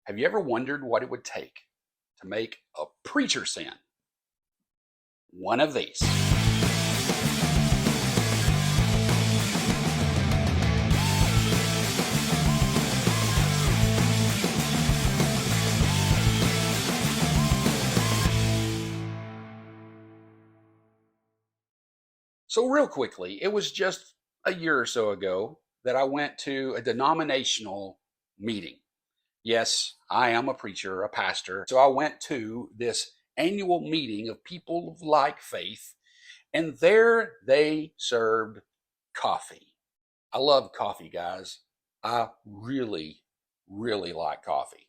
Have you ever wondered what it would take to make a preacher sin one of these? So, real quickly, it was just a year or so ago that I went to a denominational meeting. Yes, I am a preacher, a pastor. So I went to this annual meeting of people of like faith, and there they served coffee. I love coffee, guys. I really, really like coffee.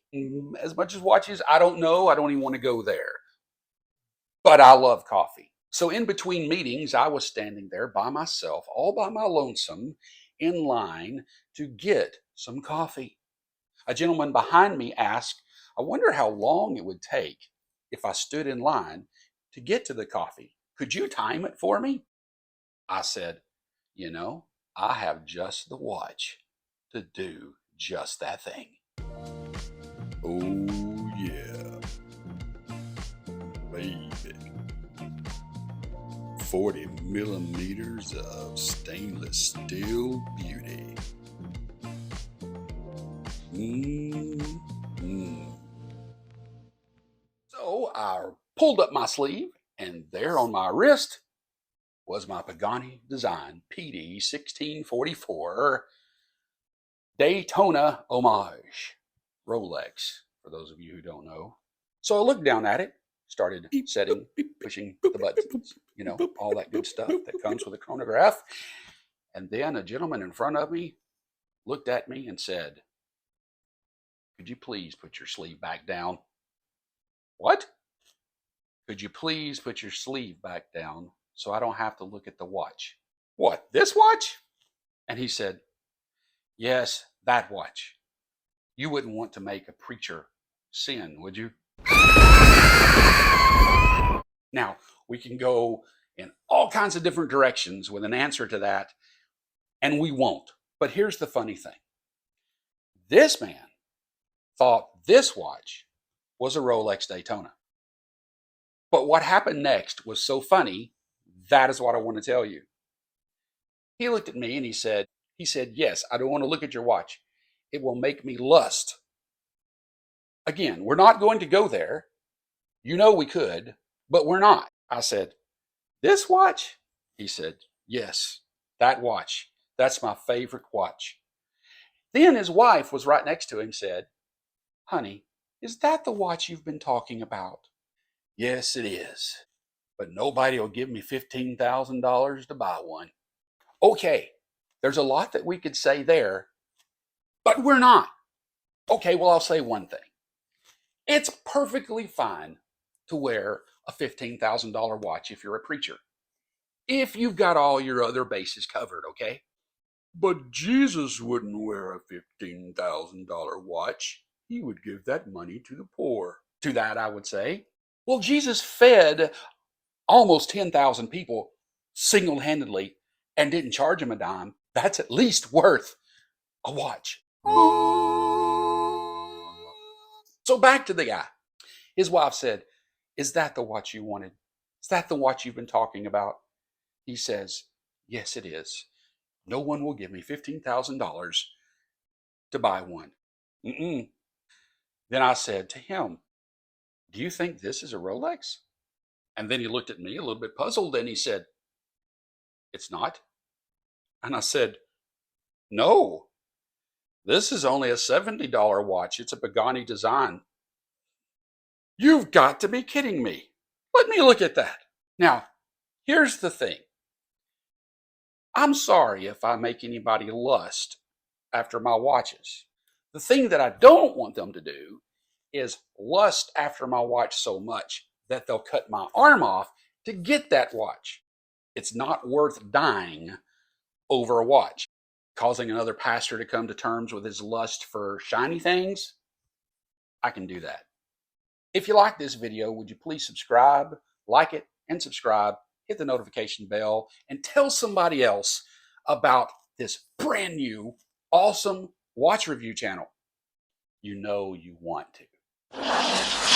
As much as watches, I don't know. I don't even want to go there. But I love coffee. So in between meetings, I was standing there by myself, all by my lonesome, in line to get some coffee. A gentleman behind me asked, I wonder how long it would take if I stood in line to get to the coffee. Could you time it for me? I said, you know, I have just the watch to do just that thing. Oh, yeah, baby. 40 millimeters of stainless steel beauty. So I pulled up my sleeve, and there on my wrist was my Pagani Design PD 1644 Daytona homage Rolex, for those of you who don't know. So I looked down at it, started setting, pushing the buttons, all that good stuff that comes with a chronograph. And then a gentleman in front of me looked at me and said, could you please put your sleeve back down? What? Could you please put your sleeve back down so I don't have to look at the watch? What, this watch? And he said, yes, that watch. You wouldn't want to make a preacher sin, would you? Now, we can go in all kinds of different directions with an answer to that, and we won't. But here's the funny thing. This man thought this watch was a Rolex Daytona. But what happened next was so funny, that is what I want to tell you. He looked at me and he said, yes, I don't want to look at your watch. It will make me lust. Again, we're not going to go there. You know we could, but we're not. I said, this watch? He said, yes, that watch. That's my favorite watch. Then his wife was right next to him and said, honey, is that the watch you've been talking about? Yes, it is. But nobody will give me $15,000 to buy one. Okay, there's a lot that we could say there, but we're not. Okay, well, I'll say one thing. It's perfectly fine to wear a $15,000 watch if you're a preacher, if you've got all your other bases covered, okay? But Jesus wouldn't wear a $15,000 watch. He would give that money to the poor. To that, I would say, well, Jesus fed almost 10,000 people single-handedly and didn't charge them a dime. That's at least worth a watch. So back to the guy. His wife said, is that the watch you wanted? Is that the watch you've been talking about? He says, yes, it is. No one will give me $15,000 to buy one. Then I said to him, do you think this is a Rolex? And then he looked at me a little bit puzzled and he said, it's not. And I said, no, this is only a $70 watch. It's a Pagani Design. You've got to be kidding me. Let me look at that. Now, here's the thing. I'm sorry if I make anybody lust after my watches. The thing that I don't want them to do is lust after my watch so much that they'll cut my arm off to get that watch. It's not worth dying over a watch. Causing another pastor to come to terms with his lust for shiny things, I can do that. If you like this video, would you please subscribe, like it, and subscribe, hit the notification bell, and tell somebody else about this brand new, awesome watch review channel. you know you want to.